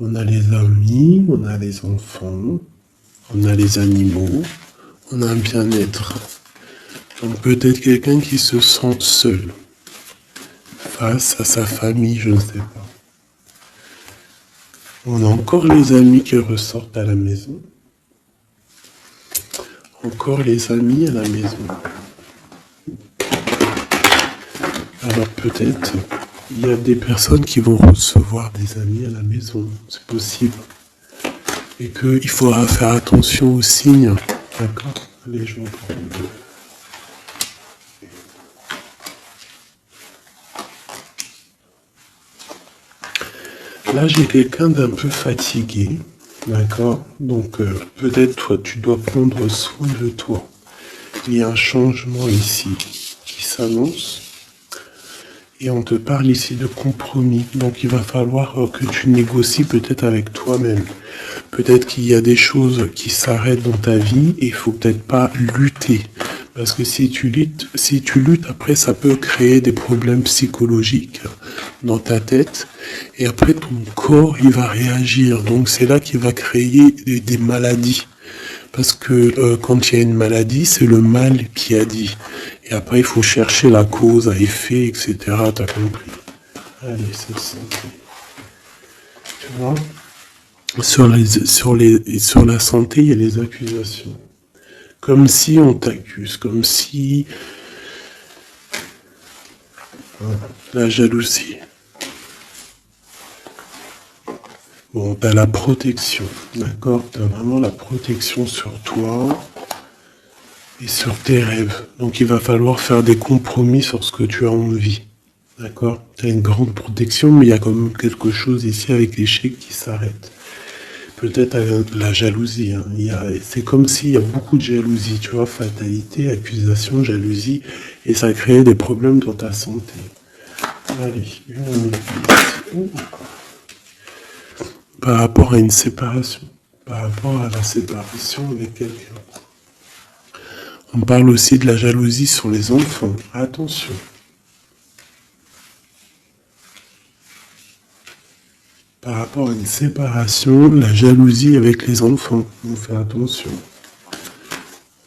On a les amis, on a les enfants, on a les animaux, on a un bien-être. Donc peut-être quelqu'un qui se sent seul face à sa famille, je ne sais pas. On a encore les amis qui ressortent à la maison. Encore les amis à la maison. Alors peut-être il y a des personnes qui vont recevoir des amis à la maison, c'est possible. Et qu'il faudra faire attention aux signes. D'accord? Les gens. Là, j'ai quelqu'un d'un peu fatigué. D'accord? Donc, peut-être toi, tu dois prendre soin de toi. Il y a un changement ici qui s'annonce. Et on te parle ici de compromis. Donc, il va falloir que tu négocies peut-être avec toi-même. Peut-être qu'il y a des choses qui s'arrêtent dans ta vie et il faut peut-être pas lutter. Parce que si tu luttes, après, ça peut créer des problèmes psychologiques dans ta tête. Et après, ton corps, il va réagir. Donc, c'est là qu'il va créer des maladies. Parce que quand il y a une maladie, c'est le mal qui a dit. Et après, il faut chercher la cause à effet, etc. T'as compris? Allez, c'est ça. Tu vois? Sur la santé, il y a les accusations. Comme si on t'accuse, comme si... La jalousie. Bon, t'as la protection, d'accord? T'as vraiment la protection sur toi et sur tes rêves. Donc il va falloir faire des compromis sur ce que tu as envie, d'accord? T'as une grande protection, mais il y a quand même quelque chose ici avec l'échec qui s'arrête. Peut-être la jalousie. Hein. C'est comme s'il y a beaucoup de jalousie, tu vois, fatalité, accusation, jalousie, et ça crée des problèmes dans ta santé. Allez, par rapport à une séparation, par rapport à la séparation avec quelqu'un. On parle aussi de la jalousie sur les enfants. Attention. Par rapport à une séparation, la jalousie avec les enfants. On fait attention.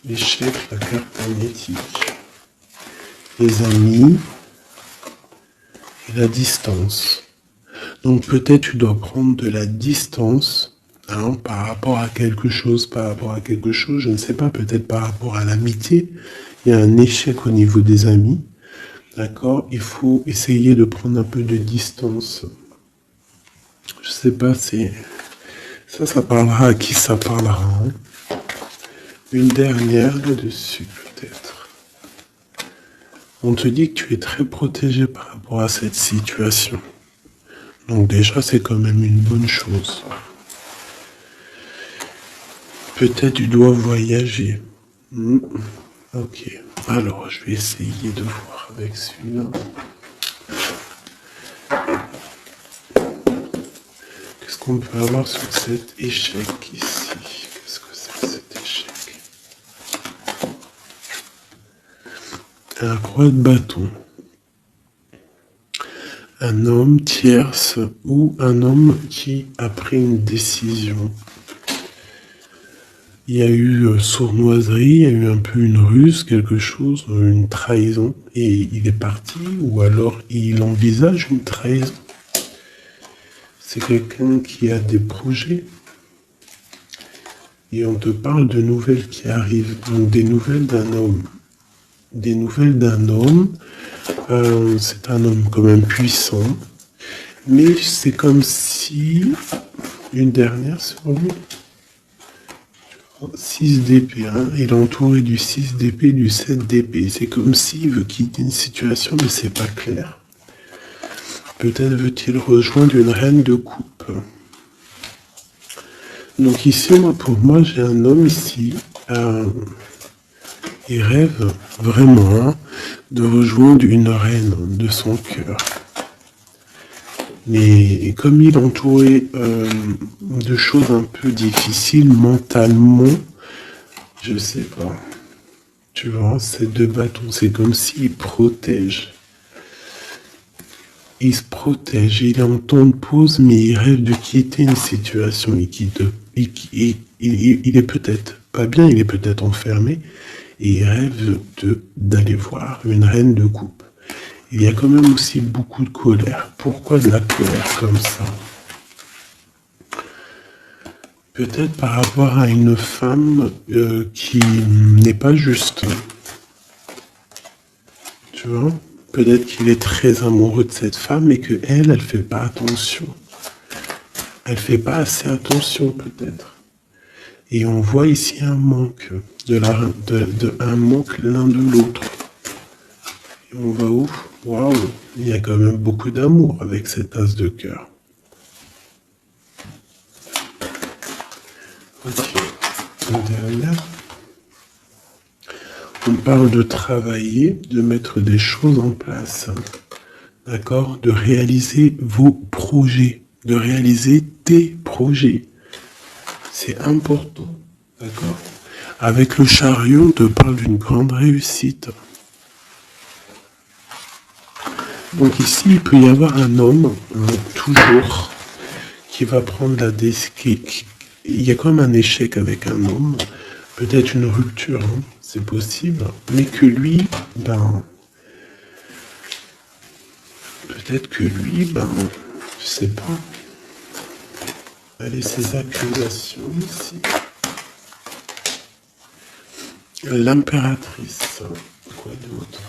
L'échec, la carte magnétique. Les amis et la distance. Donc peut-être tu dois prendre de la distance par rapport à quelque chose, je ne sais pas, peut-être par rapport à l'amitié. Il y a un échec au niveau des amis. D'accord? Il faut essayer de prendre un peu de distance. Je sais pas, ça parlera à qui ça parlera. Hein. Une dernière là-dessus, peut-être. On te dit que tu es très protégé par rapport à cette situation. Donc déjà, c'est quand même une bonne chose. Peut-être tu dois voyager. Ok. Alors, je vais essayer de voir avec celui-là. Qu'est-ce qu'on peut avoir sur cet échec ici? Qu'est-ce que c'est cet échec? Un roi de bâton. Un homme tierce ou un homme qui a pris une décision. Il y a eu sournoiserie, il y a eu un peu une ruse, quelque chose, une trahison, et il est parti, ou alors il envisage une trahison. C'est quelqu'un qui a des projets, et on te parle de nouvelles qui arrivent, donc des nouvelles d'un homme. Des nouvelles d'un homme, c'est un homme quand même puissant, mais c'est comme si, une dernière sur lui, 6 d'épée, hein. Il est entouré du 6 d'épée et du 7 d'épée. C'est comme s'il veut quitter une situation, mais c'est pas clair. Peut-être veut-il rejoindre une reine de coupe. Donc ici, pour moi, j'ai un homme ici. Il rêve vraiment de rejoindre une reine de son cœur. Mais comme il est entouré de choses un peu difficiles mentalement, je sais pas. Tu vois, ces deux bâtons, c'est comme s'ils protègent. il se protège, il est en temps de pause, mais il rêve de quitter une situation. Il est peut-être pas bien, il est peut-être enfermé, et il rêve d'aller voir une reine de coupe. Il y a quand même aussi beaucoup de colère. Pourquoi de la colère comme ça? Peut-être par rapport à une femme qui n'est pas juste. Tu vois? Peut-être qu'il est très amoureux de cette femme et que elle fait pas attention. Elle fait pas assez attention peut-être. Et on voit ici un manque un manque l'un de l'autre. Et on va où? Waouh, il y a quand même beaucoup d'amour avec cet as de cœur. Ok. Derrière, on parle de travailler, de mettre des choses en place. D'accord? De réaliser vos projets, de réaliser tes projets. C'est important. D'accord? Avec le chariot, on te parle d'une grande réussite. Donc ici, il peut y avoir un homme, toujours, qui va prendre la décision. Il y a comme un échec avec un homme, peut-être une rupture, hein, c'est possible, mais que lui, peut-être que lui, je sais pas. Allez, ces accusations ici. L'impératrice, quoi d'autre?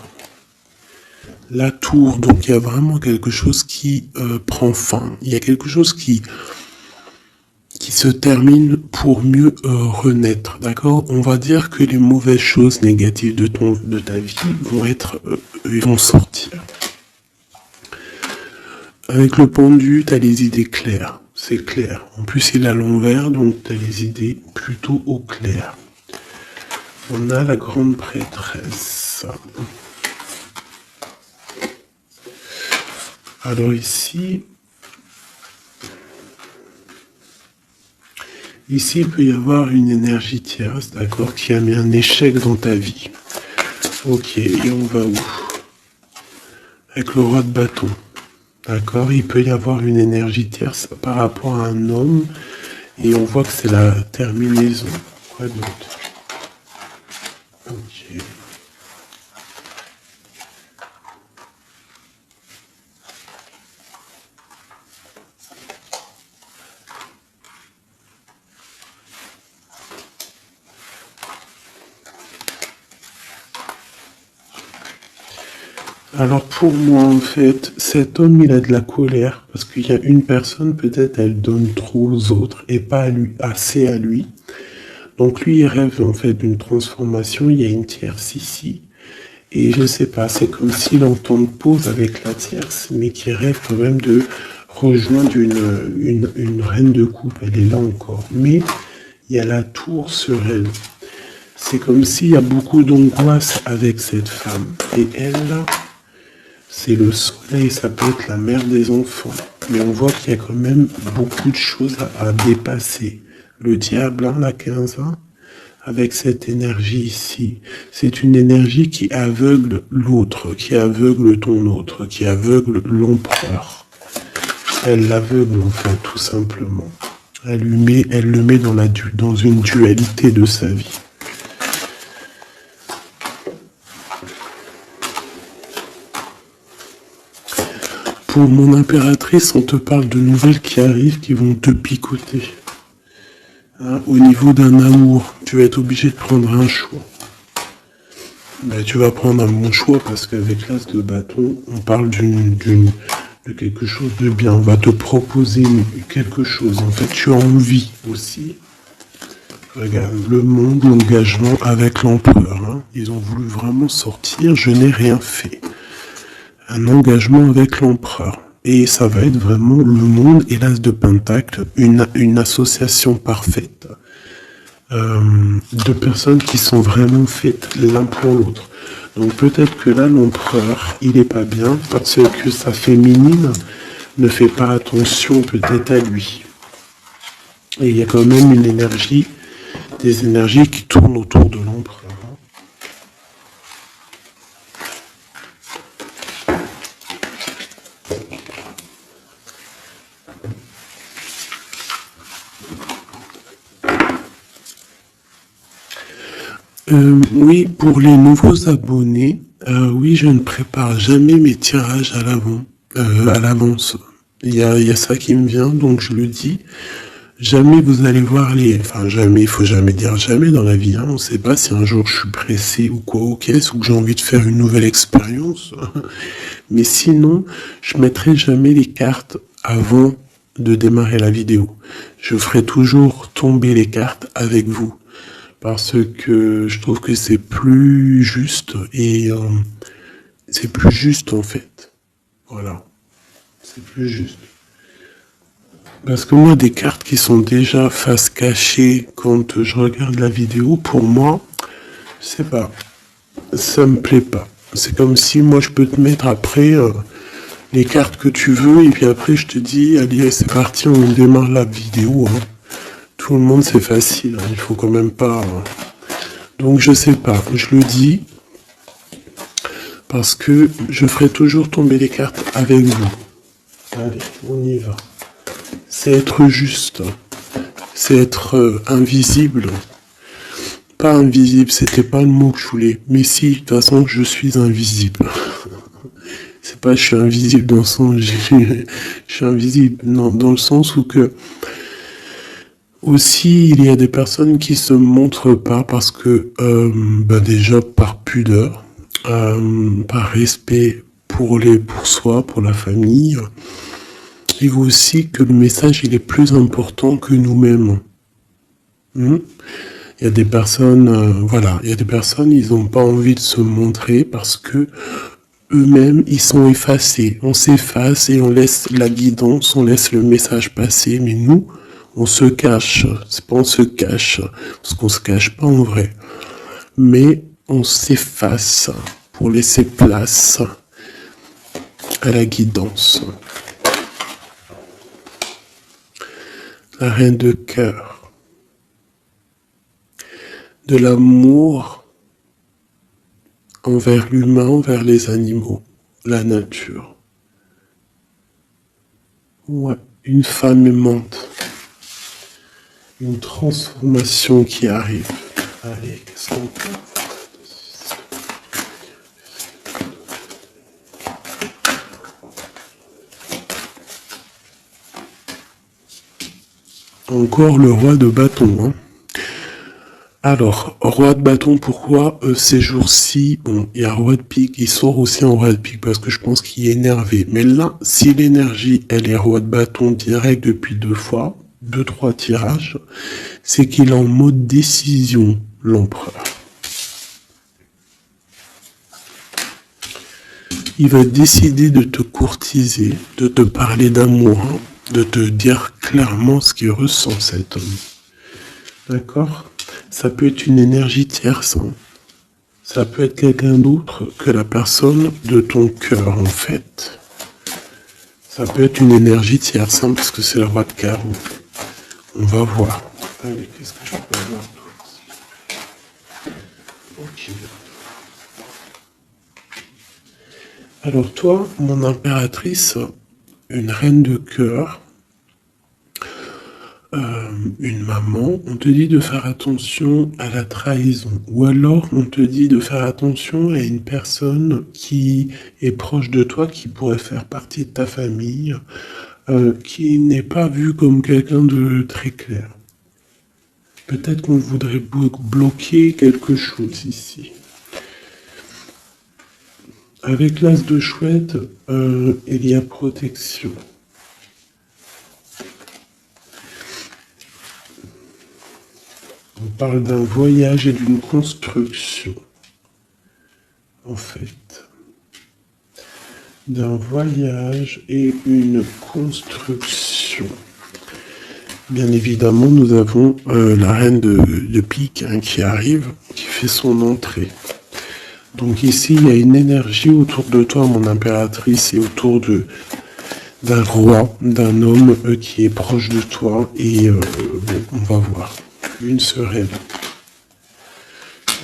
La tour, donc il y a vraiment quelque chose qui prend fin. Il y a quelque chose qui se termine pour mieux renaître, d'accord? On va dire que les mauvaises choses négatives de ta vie vont sortir. Avec le pendu, tu as les idées claires, c'est clair. En plus, il est à l'envers, donc tu as les idées plutôt au clair. On a la grande prêtresse. Alors ici, il peut y avoir une énergie tierce, d'accord, qui a mis un échec dans ta vie. Ok, et on va où? Avec le roi de bâton. D'accord, il peut y avoir une énergie tierce par rapport à un homme, et on voit que c'est la terminaison. Quoi d'autre? Ok. Alors pour moi, en fait, cet homme, il a de la colère parce qu'il y a une personne, peut-être, elle donne trop aux autres et pas à lui, assez à lui. Donc lui, il rêve en fait d'une transformation. Il y a une tierce ici. Et je sais pas, c'est comme s'il entend de pause avec la tierce, mais qui rêve quand même de rejoindre une reine de coupe. Elle est là encore. Mais il y a la tour sur elle. C'est comme s'il y a beaucoup d'angoisse avec cette femme. Et elle, là, c'est le soleil, ça peut être la mère des enfants. Mais on voit qu'il y a quand même beaucoup de choses à dépasser. Le diable, la 15 ans, avec cette énergie ici, c'est une énergie qui aveugle l'autre, qui aveugle ton autre, qui aveugle l'empereur. Elle l'aveugle en fait, tout simplement. Elle le met dans une dualité de sa vie. Pour mon impératrice, on te parle de nouvelles qui arrivent, qui vont te picoter. Hein, au niveau d'un amour, tu vas être obligé de prendre un choix. Ben, tu vas prendre un bon choix parce qu'avec l'as de bâton, on parle de quelque chose de bien. On va te proposer quelque chose. En fait, tu as envie aussi. Regarde, le monde, l'engagement avec l'empereur. Hein. Ils ont voulu vraiment sortir, je n'ai rien fait. Un engagement avec l'empereur. Et ça va être vraiment le monde et l'as de pentacle, une association parfaite de personnes qui sont vraiment faites l'un pour l'autre. Donc peut-être que là, l'empereur, il est pas bien parce que sa féminine ne fait pas attention peut-être à lui. Et il y a quand même une énergie, des énergies qui tournent autour de l'empereur. Oui, pour les nouveaux abonnés, oui, je ne prépare jamais mes tirages à l'avance. Il y a ça qui me vient, donc je le dis. Jamais vous allez voir enfin jamais, il faut jamais dire jamais dans la vie, hein. On ne sait pas si un jour je suis pressé ou quoi au caisse, ou que j'ai envie de faire une nouvelle expérience. Mais sinon, je mettrai jamais les cartes avant de démarrer la vidéo. Je ferai toujours tomber les cartes avec vous. Parce que je trouve que c'est plus juste et c'est plus juste en fait. Voilà, c'est plus juste. Parce que moi, des cartes qui sont déjà face cachée quand je regarde la vidéo, pour moi, je sais pas, ça me plaît pas. C'est comme si moi je peux te mettre après les cartes que tu veux et puis après je te dis, allez, c'est parti, on démarre la vidéo, hein. Tout le monde, c'est facile, hein. Il faut quand même pas. Donc je sais pas, je le dis parce que je ferai toujours tomber les cartes avec vous. Allez, on y va. C'est être juste, c'est être invisible. Pas invisible, c'était pas le mot que je voulais. Mais si, de toute façon, je suis invisible. C'est pas je suis invisible dans le sens je suis invisible, non, dans le sens où que aussi il y a des personnes qui se montrent pas parce que déjà par pudeur, par respect pour soi, pour la famille. Il faut aussi que le message il est plus important que nous-mêmes. Il y a des personnes, voilà, il y a des personnes, ils n'ont pas envie de se montrer parce que eux-mêmes, ils sont effacés. On s'efface et on laisse la guidance, on laisse le message passer. Mais nous, on se cache. C'est pas on se cache, parce qu'on se cache pas en vrai. Mais on s'efface pour laisser place à la guidance. La reine de cœur. De l'amour envers l'humain, envers les animaux, la nature. Ouais, une femme aimante. Une transformation qui arrive. Allez, qu'est-ce qu'on peut faire? Encore le roi de bâton, hein. Alors, roi de bâton, pourquoi ces jours-ci, bon, il y a roi de pique, il sort aussi en roi de pique parce que je pense qu'il est énervé. Mais là, si l'énergie, elle est roi de bâton direct depuis 2 3 tirages, c'est qu'il est en mode décision, l'empereur. Il va décider de te courtiser, de te parler d'amour, hein, de te dire clairement ce qu'il ressent cet homme. D'accord? Ça peut être une énergie tierce. Hein. Ça peut être quelqu'un d'autre que la personne de ton cœur, en fait. Ça peut être une énergie tierce, hein, parce que c'est le roi de carreau. On va voir. Allez, qu'est-ce que je peux avoir d'autre? Ok. Alors toi, mon impératrice, une reine de cœur, une maman, on te dit de faire attention à la trahison. Ou alors on te dit de faire attention à une personne qui est proche de toi, qui pourrait faire partie de ta famille, qui n'est pas vue comme quelqu'un de très clair. Peut-être qu'on voudrait bloquer quelque chose ici. Avec l'as de chouette, il y a protection. On parle d'un voyage et d'une construction, en fait. D'un voyage et une construction. Bien évidemment, nous avons la reine de pique hein, qui arrive, qui fait son entrée. Donc ici, il y a une énergie autour de toi, mon impératrice, et autour d'un roi, d'un homme qui est proche de toi. Et bon, on va voir. Une sereine.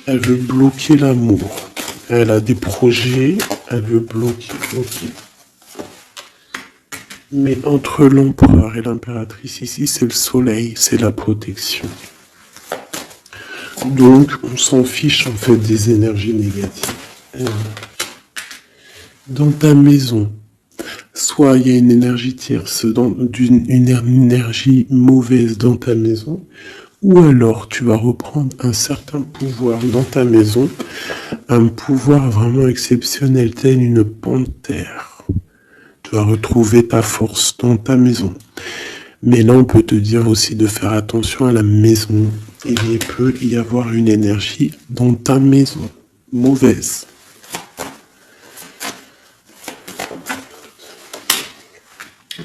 Elle veut bloquer l'amour. Elle a des projets. Elle veut bloquer. Mais entre l'empereur et l'impératrice ici, c'est le soleil, c'est la protection. Donc, on s'en fiche en fait des énergies négatives. Dans ta maison, soit il y a une énergie tierce, une énergie mauvaise dans ta maison, ou alors tu vas reprendre un certain pouvoir dans ta maison, un pouvoir vraiment exceptionnel, tel une panthère. Tu vas retrouver ta force dans ta maison. Mais là, on peut te dire aussi de faire attention à la maison. Il peut y avoir une énergie dans ta maison, mauvaise.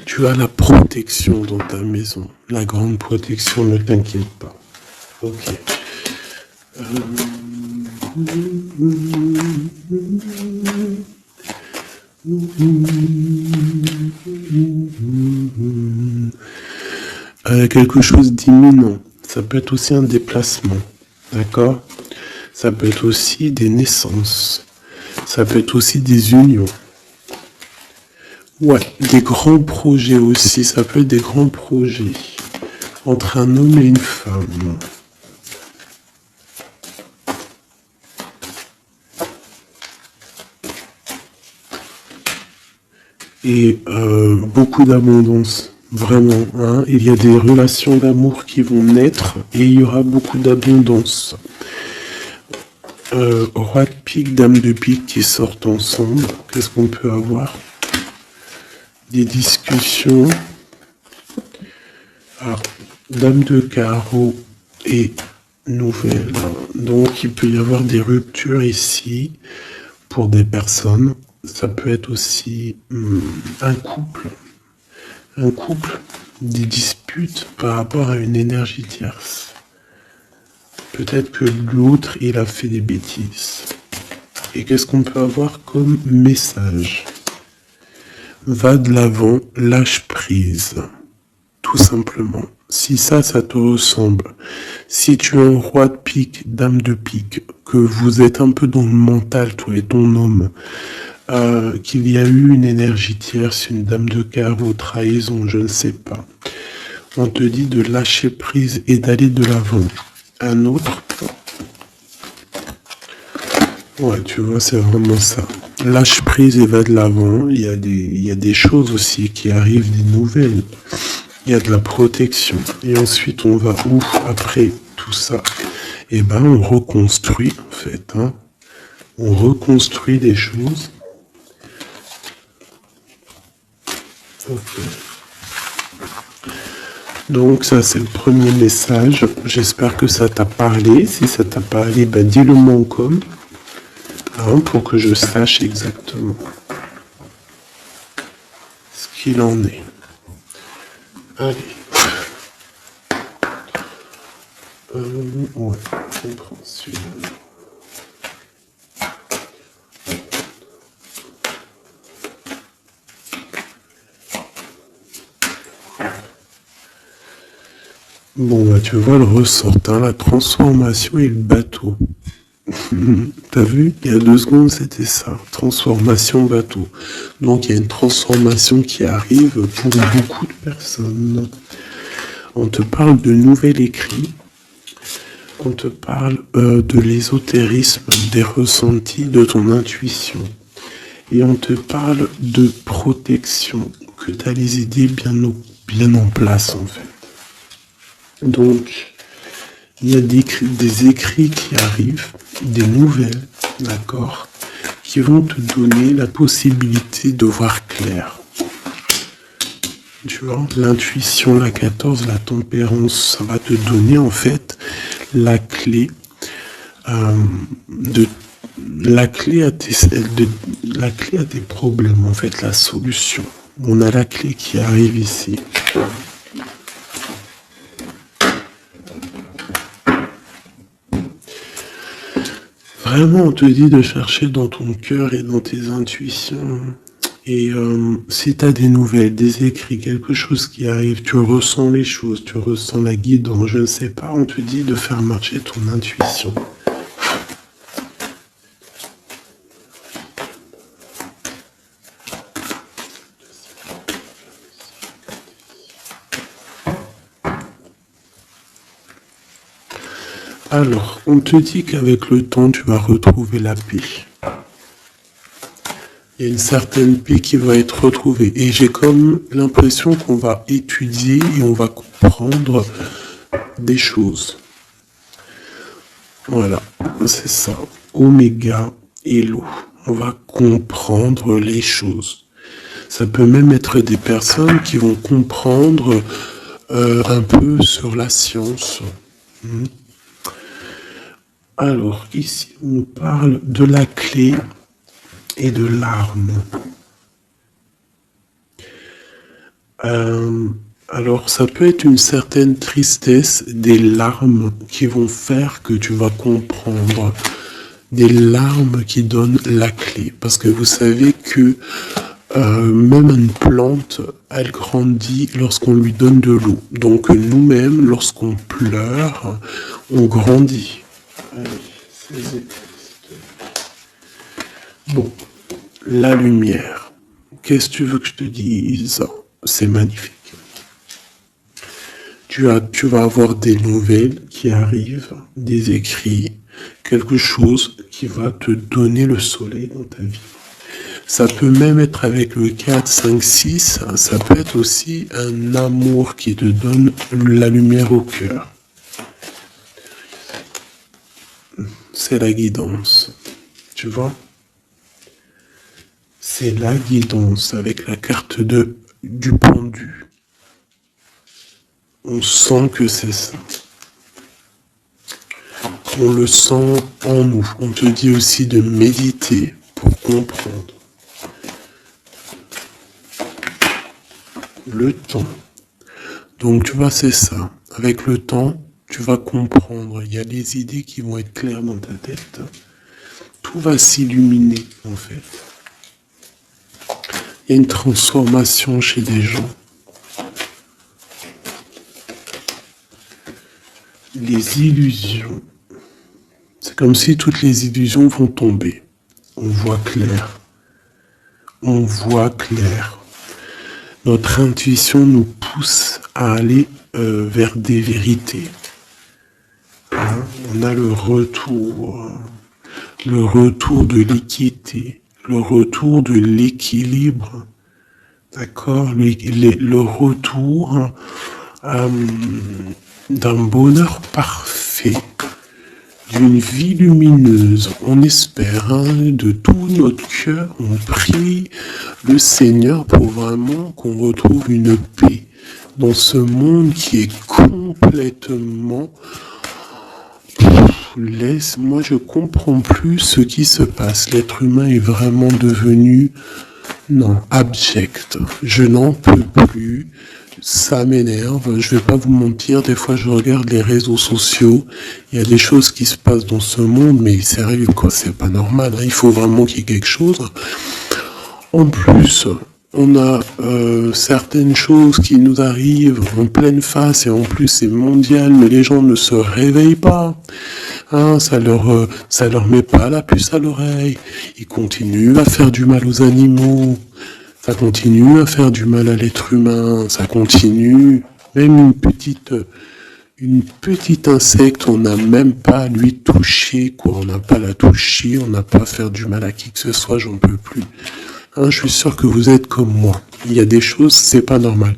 Tu as la protection dans ta maison. La grande protection, ne t'inquiète pas. Ok. Quelque chose d'imminent. Ça peut être aussi un déplacement. D'accord? Ça peut être aussi des naissances. Ça peut être aussi des unions. Ouais, des grands projets aussi. Ça peut être des grands projets entre un homme et une femme. Et beaucoup d'abondance. Vraiment, hein. Il y a des relations d'amour qui vont naître et il y aura beaucoup d'abondance. Roi de pique, dame de pique qui sortent ensemble. Qu'est-ce qu'on peut avoir? Des discussions. Alors, dame de carreau et nouvelle. Donc, il peut y avoir des ruptures ici pour des personnes. Ça peut être aussi un couple. Un couple, des disputes par rapport à une énergie tierce. Peut-être que l'autre, il a fait des bêtises. Et qu'est-ce qu'on peut avoir comme message? Va de l'avant, lâche prise. Tout simplement. Si ça te ressemble, si tu es un roi de pique, dame de pique, que vous êtes un peu dans le mental, toi et ton homme, qu'il y a eu une énergie tierce, une dame de carreau, trahison, je ne sais pas. On te dit de lâcher prise et d'aller de l'avant. Un autre. Ouais, tu vois, c'est vraiment ça. Lâche prise et va de l'avant. Il y a des choses aussi qui arrivent, des nouvelles. Il y a de la protection. Et ensuite, on va où après tout ça? Eh ben, on reconstruit, en fait. Hein. On reconstruit des choses. Okay. Donc ça c'est le premier message. J'espère que ça t'a parlé. Si ça t'a parlé, ben dis-le moi comme hein, pour que je sache exactement ce qu'il en est. Allez. Ouais, on prend celui-là. Bon, bah, tu vois le ressort, hein, la transformation et le bateau. T'as vu? Il y a 2 secondes, c'était ça. Transformation bateau. Donc, il y a une transformation qui arrive pour beaucoup de personnes. On te parle de nouvel écrit. On te parle de l'ésotérisme, des ressentis, de ton intuition. Et on te parle de protection, que tu as les idées bien en place, en fait. Donc, il y a des écrits qui arrivent, des nouvelles, d'accord, qui vont te donner la possibilité de voir clair. Tu vois, l'intuition, la 14, la tempérance, ça va te donner en fait la clé la clé à tes problèmes, en fait, la solution. On a la clé qui arrive ici. Vraiment, on te dit de chercher dans ton cœur et dans tes intuitions. Et si tu as des nouvelles, des écrits, quelque chose qui arrive, tu ressens les choses, tu ressens la guidance, je ne sais pas, on te dit de faire marcher ton intuition. Alors, on te dit qu'avec le temps, tu vas retrouver la paix. Il y a une certaine paix qui va être retrouvée. Et j'ai comme l'impression qu'on va étudier et on va comprendre des choses. Voilà, c'est ça. Oméga et l'eau. On va comprendre les choses. Ça peut même être des personnes qui vont comprendre un peu sur la science. Alors, ici, on parle de la clé et de l'arme. Alors, ça peut être une certaine tristesse, des larmes qui vont faire que tu vas comprendre. Des larmes qui donnent la clé. Parce que vous savez que même une plante, elle grandit lorsqu'on lui donne de l'eau. Donc nous-mêmes, lorsqu'on pleure, on grandit. Bon, la lumière. Qu'est-ce que tu veux que je te dise? C'est magnifique. Tu vas avoir des nouvelles qui arrivent, des écrits, quelque chose qui va te donner le soleil dans ta vie. Ça peut même être avec le 4, 5, 6, ça peut être aussi un amour qui te donne la lumière au cœur. C'est la guidance, tu vois? C'est la guidance avec la carte du pendu. On sent que c'est ça. On le sent en nous. On te dit aussi de méditer pour comprendre. Le temps. Donc tu vois, c'est ça. Avec le temps, tu vas comprendre. Il y a des idées qui vont être claires dans ta tête. Tout va s'illuminer, en fait. Il y a une transformation chez des gens. Les illusions. C'est comme si toutes les illusions vont tomber. On voit clair. On voit clair. Notre intuition nous pousse à aller vers des vérités. Hein? On a le retour de l'équité, le retour de l'équilibre, d'accord, le retour d'un bonheur parfait, d'une vie lumineuse. On espère, hein, de tout notre cœur, on prie le Seigneur pour vraiment qu'on retrouve une paix dans ce monde qui est complètement... Moi, je comprends plus ce qui se passe. L'être humain est vraiment devenu, non, abject. Je n'en peux plus. Ça m'énerve. Je vais pas vous mentir. Des fois, je regarde les réseaux sociaux. Il y a des choses qui se passent dans ce monde, mais sérieux, quoi, c'est pas normal. Hein. Il faut vraiment qu'il y ait quelque chose. En plus, on a certaines choses qui nous arrivent en pleine face et en plus c'est mondial, mais les gens ne se réveillent pas. Hein, ça leur met pas la puce à l'oreille. Ils continuent à faire du mal aux animaux. Ça continue à faire du mal à l'être humain. Ça continue. Même une petite insecte, on n'a même pas à lui toucher, quoi. On n'a pas à la toucher, on n'a pas à faire du mal à qui que ce soit, j'en peux plus. Hein, je suis sûr que vous êtes comme moi. Il y a des choses, c'est pas normal.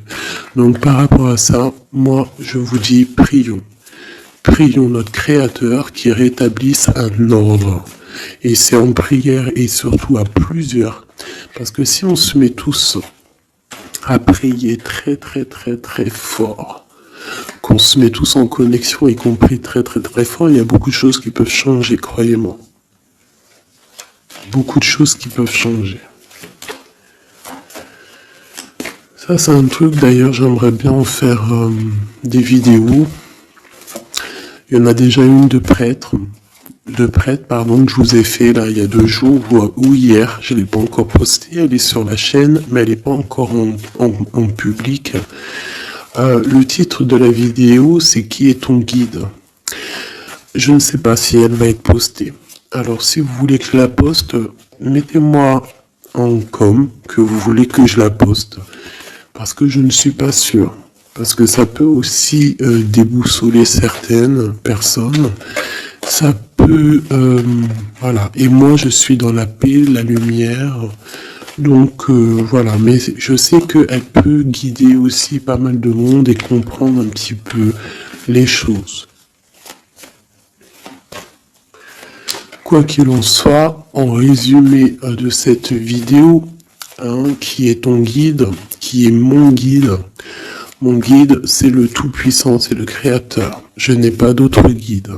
Donc par rapport à ça, moi, je vous dis, prions. Prions notre Créateur qui rétablisse un ordre. Et c'est en prière et surtout à plusieurs. Parce que si on se met tous à prier très très très très fort, qu'on se met tous en connexion et qu'on prie très très très fort, il y a beaucoup de choses qui peuvent changer, croyez-moi. Beaucoup de choses qui peuvent changer. Ça c'est un truc d'ailleurs, j'aimerais bien en faire des vidéos. Il y en a déjà une de prêtre, que je vous ai fait là il y a 2 jours ou hier, je l'ai pas encore postée, elle est sur la chaîne, mais elle n'est pas encore en public. Le titre de la vidéo, c'est Qui est ton guide? Je ne sais pas si elle va être postée. Alors si vous voulez que je la poste, mettez-moi en com que vous voulez que je la poste, parce que je ne suis pas sûr. parce que ça peut aussi déboussoler certaines personnes. Ça peut, voilà. Et moi, je suis dans la paix, la lumière. Donc, voilà. Mais je sais qu'elle peut guider aussi pas mal de monde et comprendre un petit peu les choses. Quoi qu'il en soit, en résumé de cette vidéo, qui est ton guide, qui est mon guide, c'est le Tout-Puissant, c'est le Créateur. Je n'ai pas d'autre guide.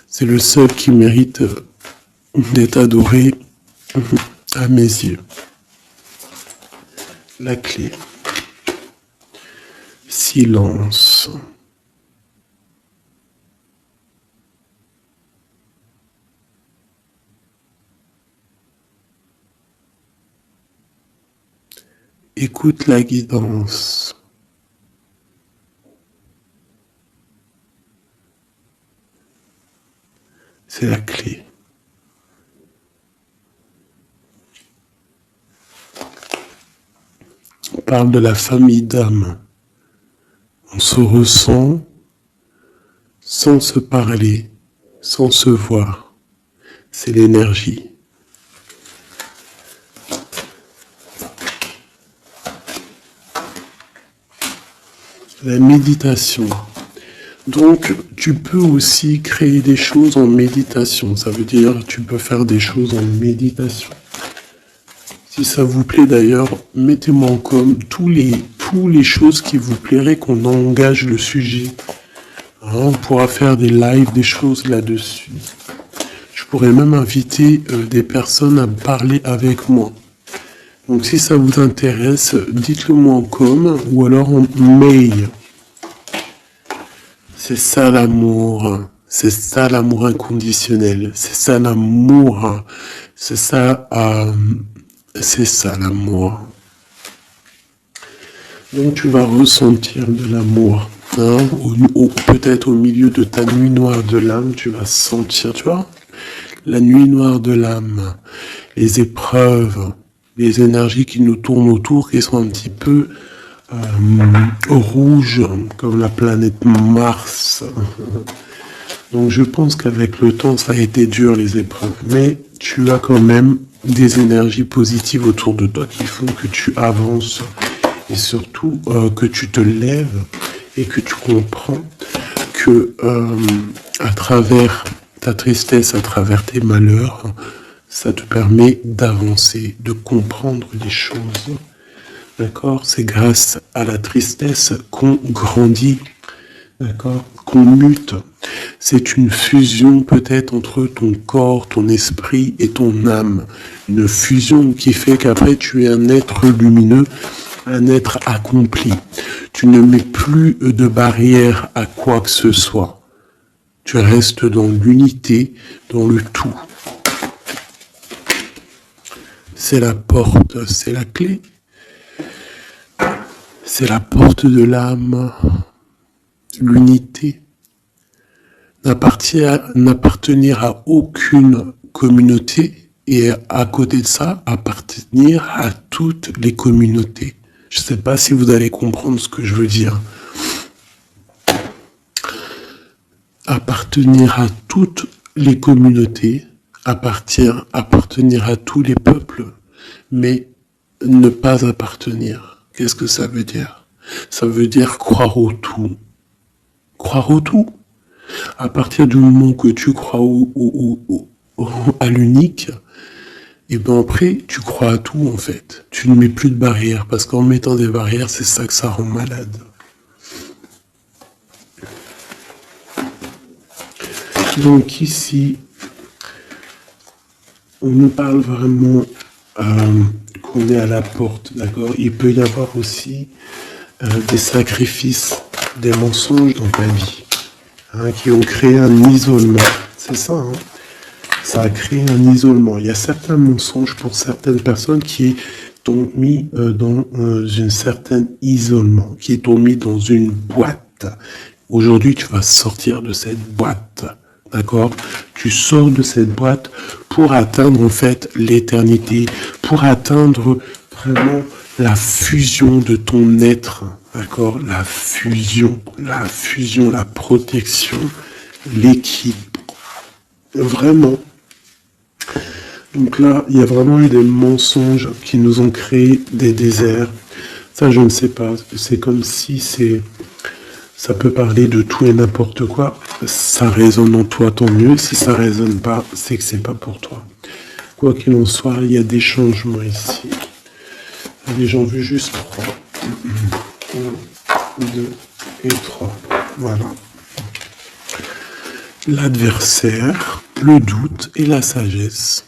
C'est le seul qui mérite d'être adoré à mes yeux. La clé. Silence. Écoute la guidance. C'est la clé. On parle de la famille d'âme. On se ressent sans se parler, sans se voir. C'est l'énergie. La méditation. Donc, tu peux aussi créer des choses en méditation. Ça veut dire, tu peux faire des choses en méditation. Si ça vous plaît d'ailleurs, mettez-moi en com tous les choses qui vous plairaient qu'on engage le sujet. On pourra faire des lives, des choses là-dessus. Je pourrais même inviter des personnes à parler avec moi. Donc si ça vous intéresse, dites-le moi en com ou alors en mail. C'est ça l'amour. C'est ça l'amour inconditionnel. C'est ça l'amour. C'est ça l'amour. Donc tu vas ressentir de l'amour. Peut-être au milieu de ta nuit noire de l'âme, tu vas sentir, tu vois, la nuit noire de l'âme, les épreuves, les énergies qui nous tournent autour, qui sont un petit peu rouges, comme la planète Mars. Donc je pense qu'avec le temps, ça a été dur les épreuves, mais tu as quand même des énergies positives autour de toi qui font que tu avances et surtout que tu te lèves et que tu comprends que à travers ta tristesse, à travers tes malheurs, ça te permet d'avancer, de comprendre les choses. D'accord? C'est grâce à la tristesse qu'on grandit, d'accord? Qu'on mute. C'est une fusion peut-être entre ton corps, ton esprit et ton âme. Une fusion qui fait qu'après tu es un être lumineux, un être accompli. Tu ne mets plus de barrière à quoi que ce soit. Tu restes dans l'unité, dans le tout. C'est la porte, c'est la clé. C'est la porte de l'âme. L'unité. N'appartenir à aucune communauté et à côté de ça, appartenir à toutes les communautés. Je ne sais pas si vous allez comprendre ce que je veux dire. Appartenir à toutes les communautés, appartenir à tous les peuples, mais ne pas appartenir. Qu'est-ce que ça veut dire? Ça veut dire croire au tout. Croire au tout. À partir du moment que tu crois à l'unique, et ben après, tu crois à tout en fait. Tu ne mets plus de barrières, parce qu'en mettant des barrières, c'est ça que ça rend malade. Donc ici, on nous parle vraiment qu'on est à la porte, d'accord? Il peut y avoir aussi des sacrifices, des mensonges dans ta vie, qui ont créé un isolement. C'est ça, ça a créé un isolement. Il y a certains mensonges pour certaines personnes qui t'ont mis dans un certain isolement, qui t'ont mis dans une boîte. Aujourd'hui, tu vas sortir de cette boîte, d'accord? Tu sors de cette boîte pour atteindre en fait l'éternité, pour atteindre vraiment la fusion de ton être, d'accord? La fusion, la protection, l'équilibre. Vraiment. Donc là, il y a vraiment eu des mensonges qui nous ont créé des déserts. Ça, je ne sais pas. C'est comme si ça peut parler de tout et n'importe quoi. Ça résonne en toi, tant mieux. Si ça résonne pas, c'est que c'est pas pour toi. Quoi qu'il en soit, il y a des changements ici. Allez, j'en veux juste 3. 1, 2 et 3. Voilà. L'adversaire, le doute et la sagesse.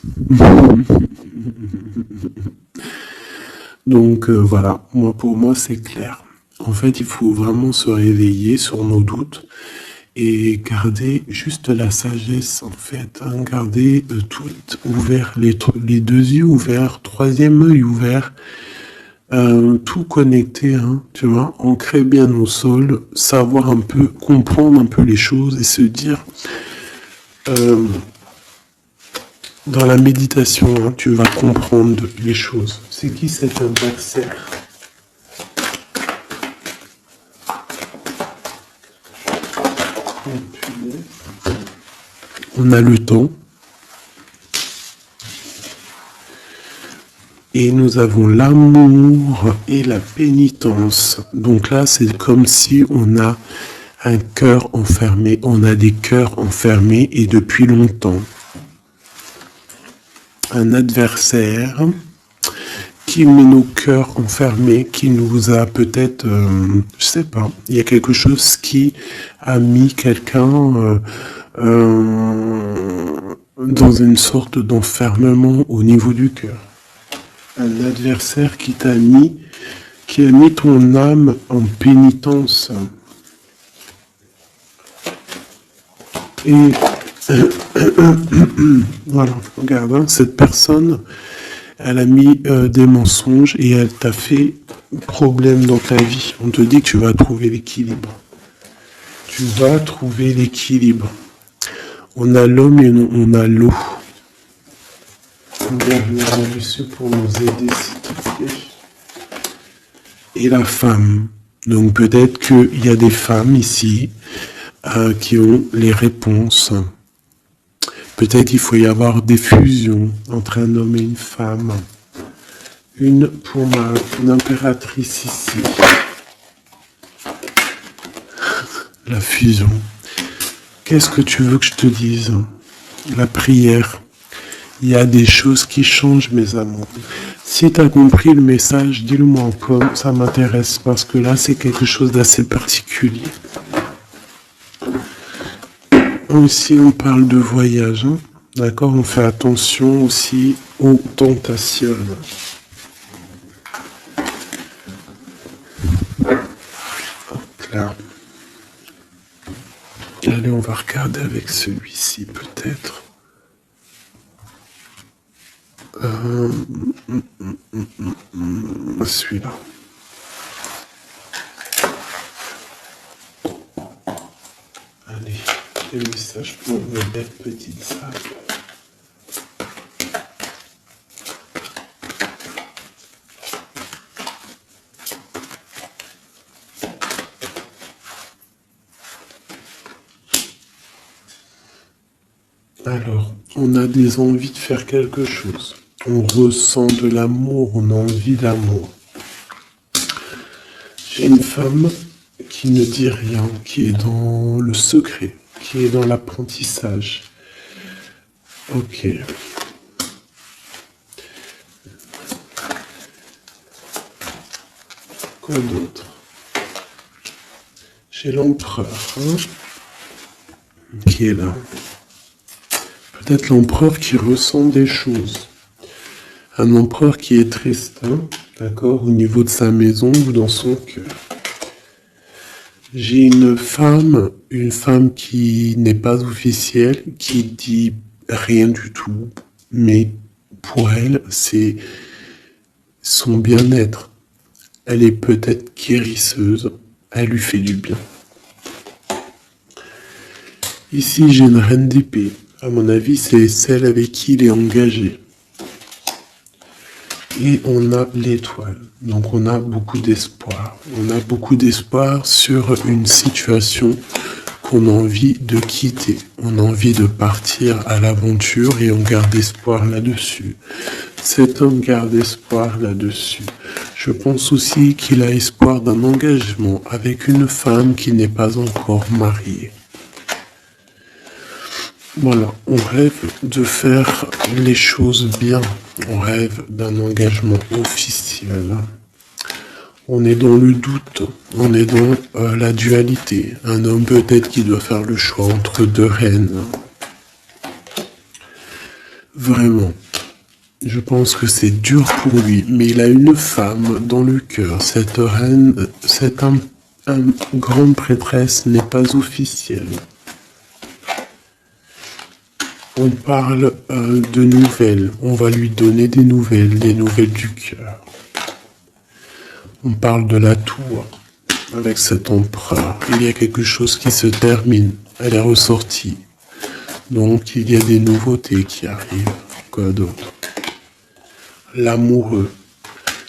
Donc voilà, pour moi c'est clair. En fait, il faut vraiment se réveiller sur nos doutes et garder juste la sagesse, en fait. Hein, garder tout ouvert, les deux yeux ouverts, troisième œil ouvert, tout connecté, hein, tu vois, ancrer bien au sol, savoir un peu, comprendre un peu les choses et se dire... dans la méditation, hein, tu vas comprendre les choses. C'est qui cet adversaire? On a le temps. Et nous avons l'amour et la pénitence. Donc là, c'est comme si on a un cœur enfermé. On a des cœurs enfermés et depuis longtemps. Un adversaire qui met nos cœurs enfermés, qui nous a peut-être, je sais pas, il y a quelque chose qui a mis quelqu'un dans une sorte d'enfermement au niveau du cœur. Un adversaire qui a mis ton âme en pénitence. Et voilà, regarde, hein, cette personne, elle a mis des mensonges et elle t'a fait problème dans ta vie. On te dit que tu vas trouver l'équilibre. Tu vas trouver l'équilibre. On a l'homme et on a l'eau. Regarde, monsieur, pour nous aider, s'il te plaît. Et la femme. Donc peut-être qu'il y a des femmes ici qui ont les réponses. Peut-être qu'il faut y avoir des fusions entre un homme et une femme. Une impératrice ici. La fusion. Qu'est-ce que tu veux que je te dise? La prière. Il y a des choses qui changent, mes amours. Si tu as compris le message, dis-le-moi encore, ça m'intéresse, parce que là, c'est quelque chose d'assez particulier. Aussi, on parle de voyage, hein. D'accord? On fait attention aussi aux tentations. Là. Allez, on va regarder avec celui-ci, peut-être. Celui-là. Allez, des messages pour une belle petite salle. Alors, on a des envies de faire quelque chose. On ressent de l'amour, on a envie d'amour. J'ai une femme qui ne dit rien, qui est dans le secret, qui est dans l'apprentissage. Ok. Quoi d'autre? J'ai l'empereur, hein, qui est là. Peut-être l'empereur qui ressent des choses. Un empereur qui est triste, hein, d'accord, au niveau de sa maison ou dans son cœur. J'ai une femme qui n'est pas officielle, qui dit rien du tout, mais pour elle, c'est son bien-être. Elle est peut-être guérisseuse, elle lui fait du bien. Ici, j'ai une reine d'épée. À mon avis, c'est celle avec qui il est engagé. et on a l'étoile. Donc on a beaucoup d'espoir. On a beaucoup d'espoir sur une situation qu'on a envie de quitter. On a envie de partir à l'aventure et on garde espoir là-dessus. Cet homme garde espoir là-dessus. Je pense aussi qu'il a espoir d'un engagement avec une femme qui n'est pas encore mariée. Voilà, on rêve de faire les choses bien. On rêve d'un engagement officiel. On est dans le doute, on est dans la dualité. Un homme peut-être qui doit faire le choix entre deux reines. Vraiment, je pense que c'est dur pour lui, mais il a une femme dans le cœur. Cette reine, cette grande prêtresse n'est pas officielle. On parle de nouvelles, on va lui donner des nouvelles du cœur. On parle de la tour avec cet empereur. Il y a quelque chose qui se termine, elle est ressortie. Donc il y a des nouveautés qui arrivent. Quoi d'autre? L'amoureux,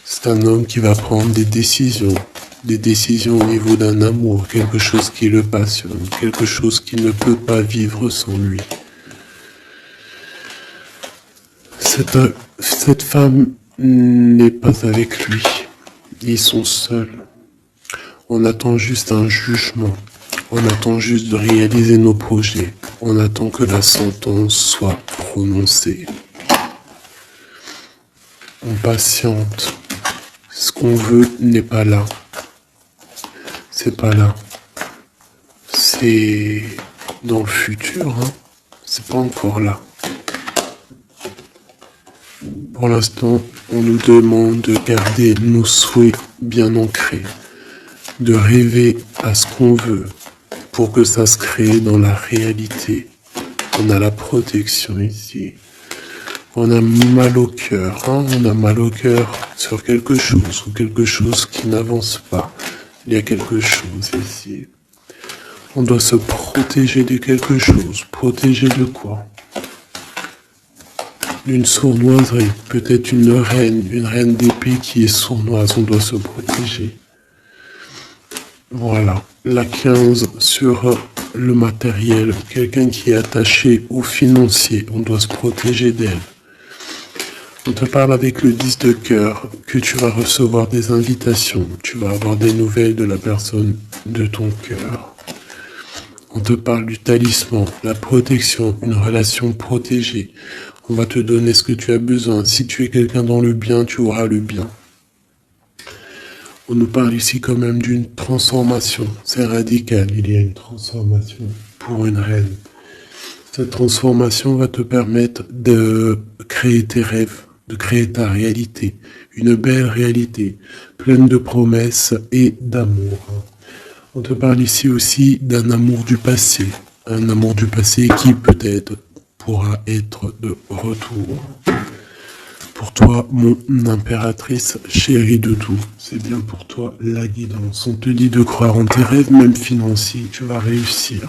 c'est un homme qui va prendre des décisions au niveau d'un amour, quelque chose qui le passionne, quelque chose qu'il ne peut pas vivre sans lui. Cette femme n'est pas avec lui. Ils sont seuls. On attend juste un jugement. On attend juste de réaliser nos projets. On attend que la sentence soit prononcée. On patiente. Ce qu'on veut n'est pas là. C'est pas là. C'est dans le futur, hein. C'est pas encore là. Pour l'instant, on nous demande de garder nos souhaits bien ancrés, de rêver à ce qu'on veut pour que ça se crée dans la réalité. On a la protection ici. On a mal au cœur, hein? On a mal au cœur sur quelque chose ou quelque chose qui n'avance pas. Il y a quelque chose ici. On doit se protéger de quelque chose. Protéger de quoi? D'une sournoiserie, peut-être une reine d'épée qui est sournoise, on doit se protéger. Voilà, la 15 sur le matériel, quelqu'un qui est attaché au financier, on doit se protéger d'elle. On te parle avec le 10 de cœur que tu vas recevoir des invitations, tu vas avoir des nouvelles de la personne de ton cœur. On te parle du talisman, la protection, une relation protégée. On va te donner ce que tu as besoin. Si tu es quelqu'un dans le bien, tu auras le bien. On nous parle ici quand même d'une transformation. C'est radical, il y a une transformation pour une reine. Cette transformation va te permettre de créer tes rêves, de créer ta réalité. Une belle réalité, pleine de promesses et d'amour. On te parle ici aussi d'un amour du passé. Un amour du passé qui peut-être pourra être de retour. Pour toi, mon impératrice chérie de tout, c'est bien pour toi la guidance. On te dit de croire en tes rêves, même financiers, tu vas réussir.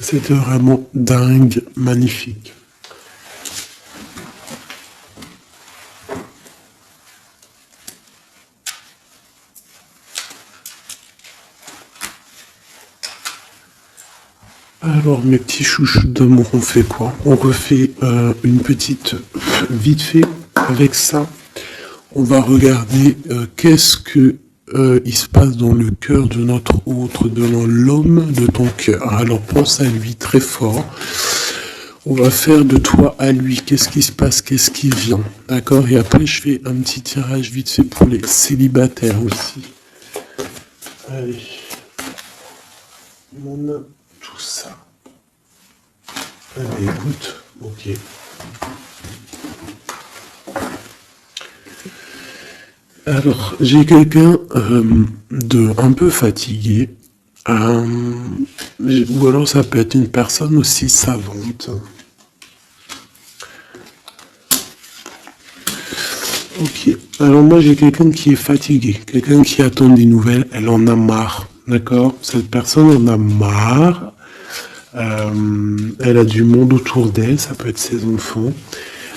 C'était vraiment dingue, magnifique. Alors mes petits chouchous d'amour, on fait quoi? On refait une petite vite fait avec ça. On va regarder qu'est-ce que il se passe dans le cœur de notre autre, de l'homme de ton cœur. Alors pense à lui très fort. On va faire de toi à lui. Qu'est-ce qui se passe? Qu'est-ce qui vient? D'accord? Et après je fais un petit tirage vite fait pour les célibataires aussi. Allez. On a tout ça. Allez, écoute. Ok. Alors, j'ai quelqu'un de un peu fatigué, ou alors ça peut être une personne aussi savante. Ok, alors moi j'ai quelqu'un qui est fatigué, quelqu'un qui attend des nouvelles, elle en a marre D'accord? Cette personne en a marre. Elle a du monde autour d'elle, ça peut être ses enfants.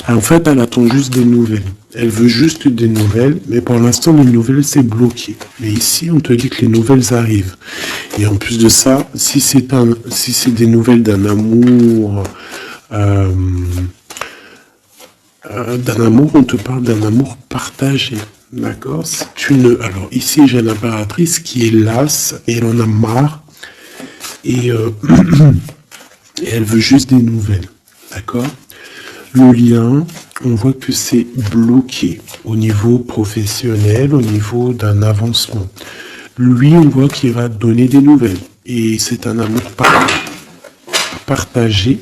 En fait, elle attend juste des nouvelles. Elle veut juste des nouvelles, mais pour l'instant, les nouvelles, c'est bloqué. Mais ici, on te dit que les nouvelles arrivent. Et en plus de ça, si c'est des nouvelles euh, d'un amour, on te parle d'un amour partagé. D'accord? Alors ici, j'ai l'impératrice qui est lasse et elle en a marre. Et, et elle veut juste des nouvelles. D'accord? Le lien, on voit que c'est bloqué au niveau professionnel, au niveau d'un avancement. Lui, on voit qu'il va donner des nouvelles. Et c'est un amour partagé.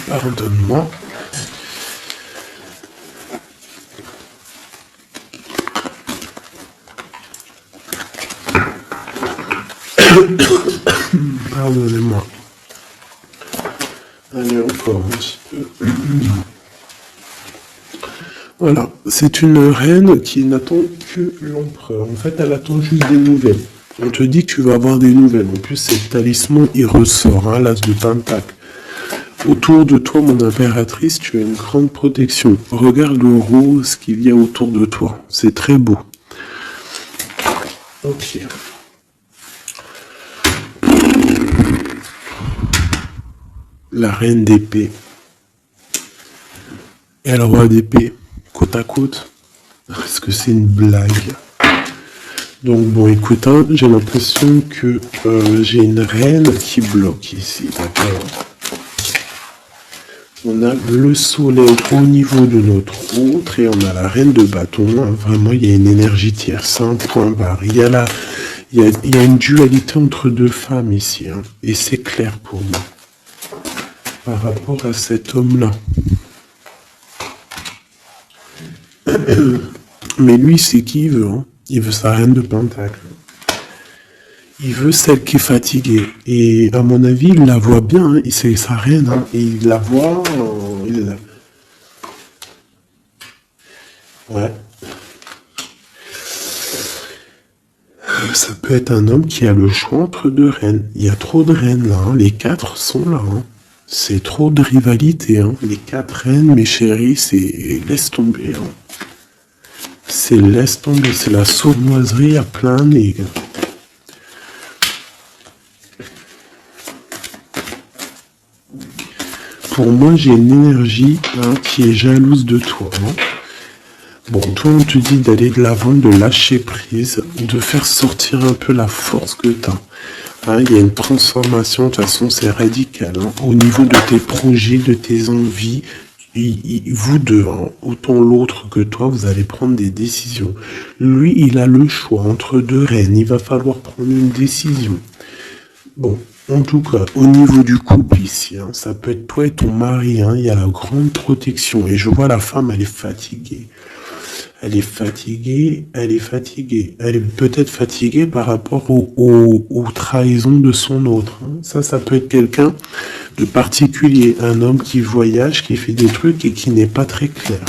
Pardonne-moi. Pardonnez-moi. Allez, encore un petit peu. Voilà, c'est une reine qui n'attend que l'empereur. En fait, elle attend juste des nouvelles. On te dit que tu vas avoir des nouvelles. En plus, c'est le talisman, il ressort, hein, l'as de pentacle. Autour de toi, mon impératrice, tu as une grande protection. Regarde le rose qu'il y a autour de toi. C'est très beau. Ok. La reine d'épée et le roi d'épée, côte à côte. Est-ce que c'est une blague? Donc bon, écoute, hein, j'ai l'impression que j'ai une reine qui bloque ici, d'accord? On a le soleil au niveau de notre autre et on a la reine de bâton. Hein. Vraiment, il y a une énergie tierce, un point barre. Il y a une dualité entre deux femmes ici. Hein, et c'est clair pour moi. Par rapport à cet homme-là. Mais lui, c'est qui il veut. Hein. Il veut sa reine de pentacle. Il veut celle qui est fatiguée. Et à mon avis, il la voit bien. Hein. C'est sa reine. Hein. Et il la voit. Ouais. Ça peut être un homme qui a le choix entre deux reines. Il y a trop de reines là. Hein. Les quatre sont là. Hein. C'est trop de rivalité. Hein. Les quatre reines, mes chéris, c'est laisse tomber. Hein. C'est laisse tomber. C'est la sournoiserie à plein nez. Pour moi, j'ai une énergie hein, qui est jalouse de toi. Hein. Bon, toi, on te dit d'aller de l'avant, de lâcher prise, de faire sortir un peu la force que tu as. Hein, il y a une transformation, de toute façon, c'est radical. Hein, au niveau de tes projets, de tes envies, vous deux, hein, autant l'autre que toi, vous allez prendre des décisions. Lui, il a le choix entre deux reines. Il va falloir prendre une décision. Bon, en tout cas, au niveau du couple ici, hein, ça peut être toi et ton mari, hein, il y a la grande protection. Et je vois la femme, elle est fatiguée. Elle est fatiguée, elle est fatiguée. Elle est peut-être fatiguée par rapport aux trahisons de son autre. Hein. Ça peut être quelqu'un de particulier. Un homme qui voyage, qui fait des trucs et qui n'est pas très clair.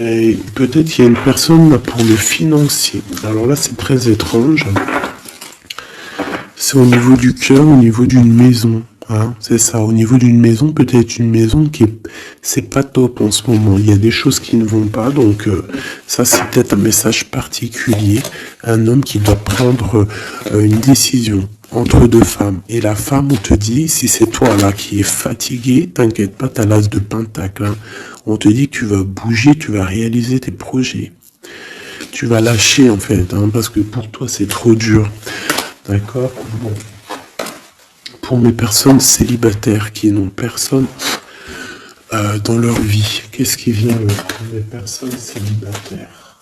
Et peut-être qu'il y a une personne là pour le financier. Alors là, c'est très étrange. C'est au niveau du cœur, au niveau d'une maison. Hein, c'est ça, au niveau d'une maison, peut-être une maison c'est pas top en ce moment. Il y a des choses qui ne vont pas, donc ça c'est peut-être un message particulier. Un homme qui doit prendre une décision entre deux femmes. Et la femme, on te dit, si c'est toi là qui es fatigué, t'inquiète pas, t'as l'as de pentacle. Hein. On te dit que tu vas bouger, tu vas réaliser tes projets. Tu vas lâcher en fait, hein, parce que pour toi c'est trop dur. D'accord? Bon. Pour mes personnes célibataires qui n'ont personne dans leur vie, qu'est-ce qui vient pour mes personnes célibataires?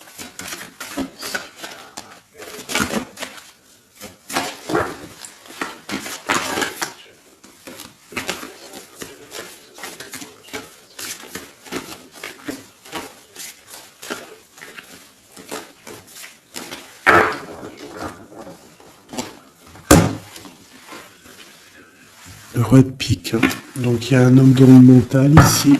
roi de pique. Hein. Donc il y a un homme dans le mental ici,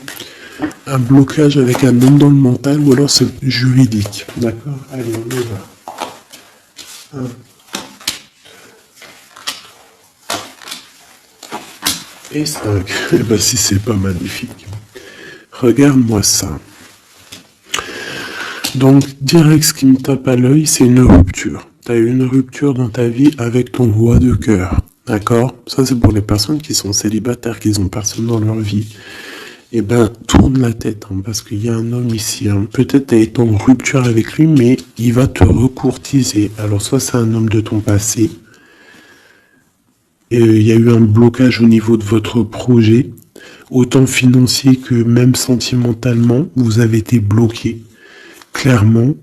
un blocage avec un homme dans le mental, ou alors c'est juridique. D'accord? Allez, on y va. 1. Et 5. Eh ben si c'est pas magnifique. Regarde-moi ça. Donc, direct, ce qui me tape à l'œil, c'est une rupture. Tu as eu une rupture dans ta vie avec ton roi de cœur. D'accord? Ça, c'est pour les personnes qui sont célibataires, qui n'ont personne dans leur vie. Eh ben, tourne la tête, hein, parce qu'il y a un homme ici. Hein. Peut-être tu as été en rupture avec lui, mais il va te recourtiser. Alors, soit c'est un homme de ton passé, et il y a eu un blocage au niveau de votre projet, autant financier que même sentimentalement, vous avez été bloqué. Clairement,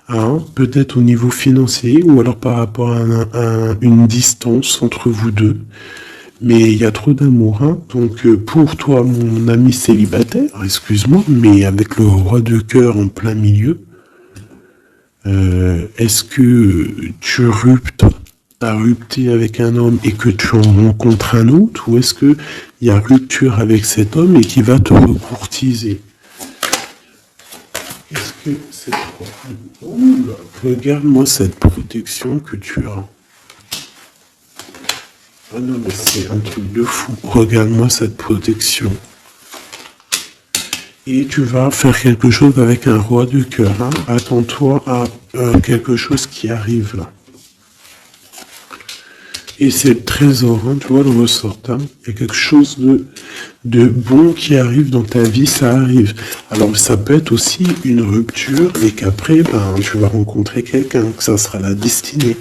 hein, peut-être au niveau financier ou alors par rapport à une distance entre vous deux. Mais il y a trop d'amour. Hein. Donc pour toi, mon ami célibataire, excuse-moi, mais avec le roi de cœur en plein milieu, est-ce que t'as rupté avec un homme et que tu en rencontres un autre, ou est-ce que il y a rupture avec cet homme et qui va te recourtiser? Est-ce que c'est quoi? Oula, regarde-moi cette protection que tu as. Ah non, mais c'est un truc de fou. Regarde-moi cette protection. Et tu vas faire quelque chose avec un roi de cœur. Hein. Attends-toi à quelque chose qui arrive là. Et c'est le trésor, hein, tu vois le ressort. Hein. Il y a quelque chose de bon qui arrive dans ta vie, ça arrive. Alors ça peut être aussi une rupture et qu'après, tu vas rencontrer quelqu'un, que ça sera la destinée.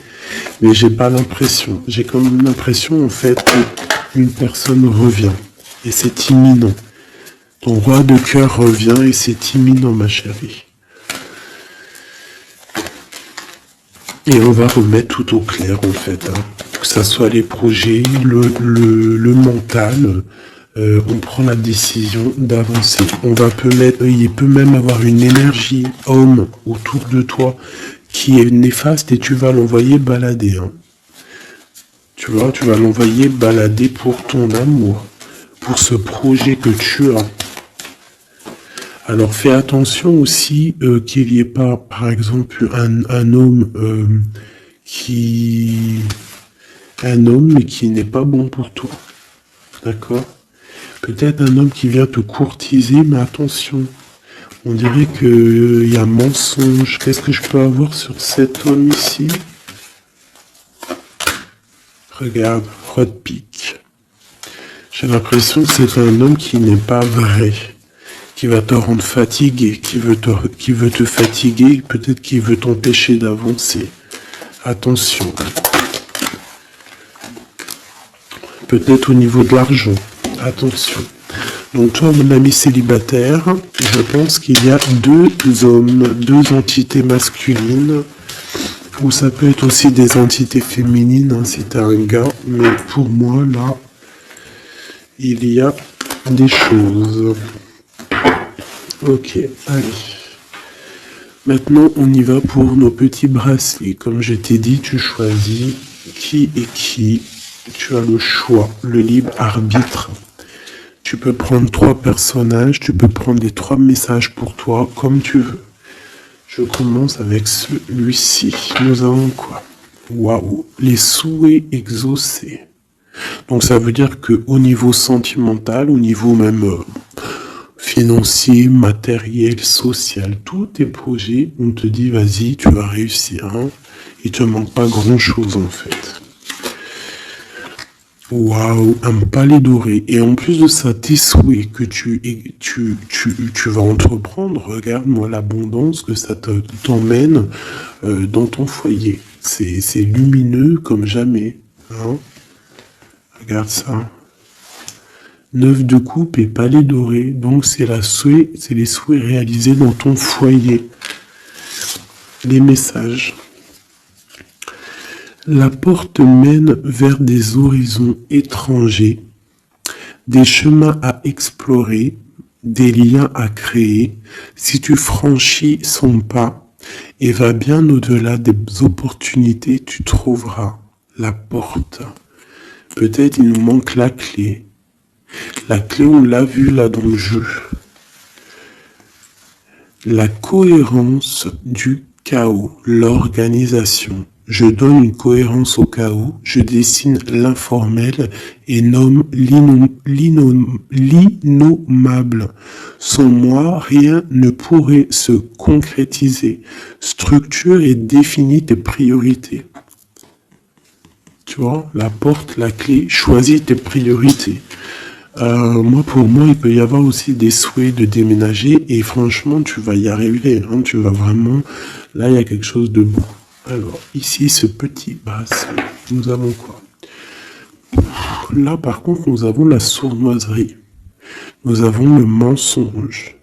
Mais j'ai pas l'impression. J'ai comme l'impression en fait qu'une personne revient. Et c'est imminent. Ton roi de cœur revient et c'est imminent, ma chérie. Et on va remettre tout au clair en fait. Hein. Que ça soit les projets, le mental, on prend la décision d'avancer. Il peut même avoir une énergie homme autour de toi qui est néfaste et tu vas l'envoyer balader. Hein. Tu vois, tu vas l'envoyer balader pour ton amour, pour ce projet que tu as. Alors fais attention aussi qu'il n'y ait pas, par exemple, un homme mais qui n'est pas bon pour toi. D'accord? Peut-être un homme qui vient te courtiser, mais attention. On dirait qu'il y a mensonge. Qu'est-ce que je peux avoir sur cet homme ici? Regarde, roi de pique. J'ai l'impression que c'est un homme qui n'est pas vrai. Qui va te rendre fatigué, qui veut te fatiguer, peut-être qu'il veut t'empêcher d'avancer. Attention. Peut-être au niveau de l'argent. Attention. Donc toi, mon ami célibataire, je pense qu'il y a 2 hommes, 2 entités masculines, ou ça peut être aussi des entités féminines, hein, si t'es un gars, mais pour moi, là, il y a des choses. Ok, allez. Maintenant, on y va pour nos petits bracelets. Comme je t'ai dit, tu choisis qui est qui. Tu as le choix, le libre arbitre. Tu peux prendre 3 personnages, tu peux prendre les 3 messages pour toi, comme tu veux. Je commence avec celui-ci. Nous avons quoi? Waouh, les souhaits exaucés. Donc ça veut dire que au niveau sentimental, au niveau même financier, matériel, social, tous tes projets, on te dit vas-y, tu vas réussir. Hein. Il te manque pas grand-chose en fait. Waouh, un palais doré. Et en plus de ça, tes souhaits que tu vas entreprendre, regarde-moi l'abondance que ça t'emmène dans ton foyer. C'est lumineux comme jamais. Hein. Regarde ça. 9 de coupe et palais doré. Donc c'est les souhaits réalisés dans ton foyer. Les messages. La porte mène vers des horizons étrangers, des chemins à explorer, des liens à créer. Si tu franchis son pas et vas bien au-delà des opportunités, tu trouveras la porte. Peut-être il nous manque la clé. La clé, on l'a vu là dans le jeu. La cohérence du chaos, l'organisation. Je donne une cohérence au chaos, je dessine l'informel et nomme l'innommable. Sans moi, rien ne pourrait se concrétiser. Structure et définis tes priorités. Tu vois, la porte, la clé, choisis tes priorités. Pour moi, il peut y avoir aussi des souhaits de déménager et franchement, tu vas y arriver. Hein, tu vas vraiment... Là, il y a quelque chose de beau. Alors, ici, ce petit bracelet, nous avons quoi? Là, par contre, nous avons la sournoiserie. Nous avons le mensonge.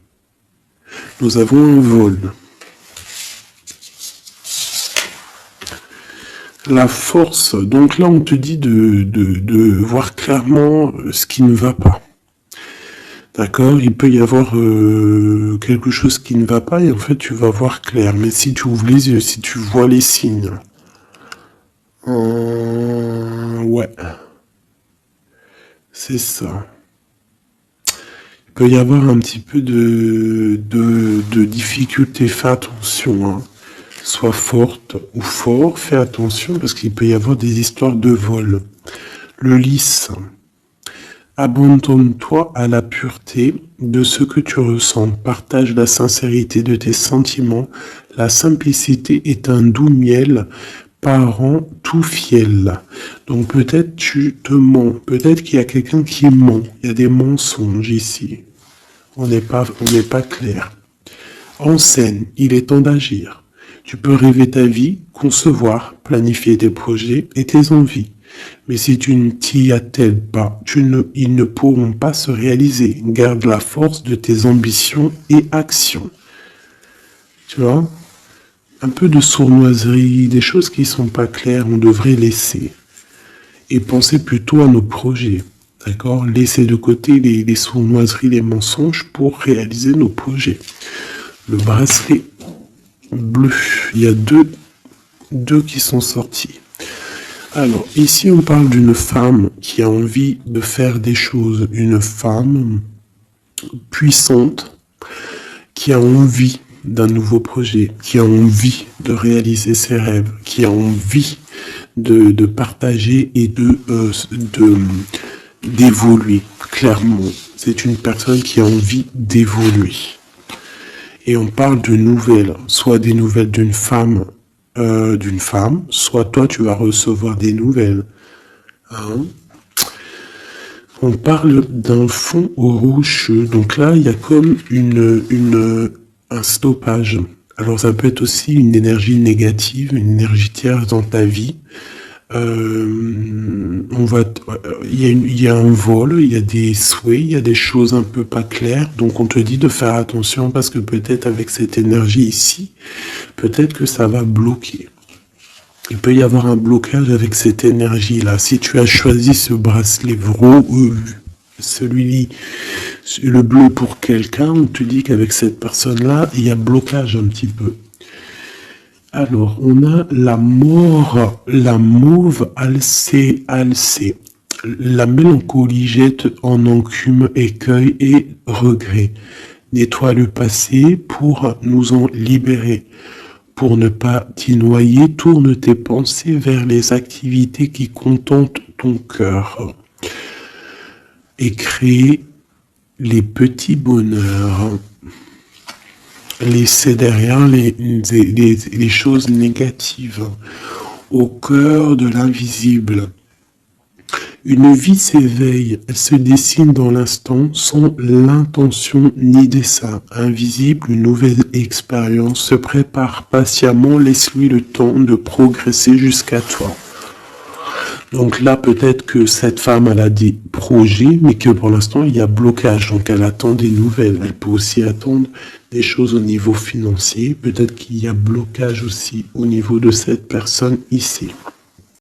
Nous avons un vol. La force, donc là on te dit de voir clairement ce qui ne va pas. D'accord? Il peut y avoir quelque chose qui ne va pas et en fait tu vas voir clair. Mais si tu ouvres les yeux, si tu vois les signes, ouais, c'est ça. Il peut y avoir un petit peu de difficulté. Fais attention, hein. Sois forte ou fort, fais attention parce qu'il peut y avoir des histoires de vol. Le lys, abandonne-toi à la pureté de ce que tu ressens. Partage la sincérité de tes sentiments. La simplicité est un doux miel parent tout fiel. Donc peut-être tu te mens, peut-être qu'il y a quelqu'un qui ment. Il y a des mensonges ici. On n'est pas clair. En scène, il est temps d'agir. Tu peux rêver ta vie, concevoir, planifier tes projets et tes envies. Mais si tu ne t'y attelles pas, ils ne pourront pas se réaliser. Garde la force de tes ambitions et actions. Tu vois? Un peu de sournoiserie, des choses qui ne sont pas claires, on devrait laisser. Et penser plutôt à nos projets. D'accord? Laisser de côté les sournoiseries, les mensonges pour réaliser nos projets. Le bracelet bleu, il y a deux qui sont sortis. Alors, ici, on parle d'une femme qui a envie de faire des choses. Une femme puissante qui a envie d'un nouveau projet, qui a envie de réaliser ses rêves, qui a envie de partager et d'évoluer. Clairement, c'est une personne qui a envie d'évoluer. Et on parle de nouvelles, soit des nouvelles d'une femme, soit toi tu vas recevoir des nouvelles. Hein? On parle d'un fond rocheux, donc là il y a comme un stoppage. Alors ça peut être aussi une énergie négative, une énergie tierce dans ta vie. Il y a un vol, il y a des souhaits, il y a des choses un peu pas claires, donc on te dit de faire attention parce que peut-être avec cette énergie ici, peut-être que ça va bloquer. Il peut y avoir un blocage avec cette énergie-là. Si tu as choisi ce bracelet celui-là, le bleu pour quelqu'un, on te dit qu'avec cette personne-là, il y a blocage un petit peu. Alors, on a la mauve alcée. La mélancolie jette en enclume, écueil et regret. Nettoie le passé pour nous en libérer. Pour ne pas t'y noyer, tourne tes pensées vers les activités qui contentent ton cœur. Et crée les petits bonheurs. Laisser derrière les choses négatives au cœur de l'invisible. Une vie s'éveille, elle se dessine dans l'instant sans l'intention ni dessein. Invisible, une nouvelle expérience se prépare patiemment, laisse-lui le temps de progresser jusqu'à toi. Donc là, peut-être que cette femme, elle a des projets, mais que pour l'instant, il y a blocage. Donc elle attend des nouvelles. Elle peut aussi attendre des choses au niveau financier. Peut-être qu'il y a blocage aussi au niveau de cette personne ici.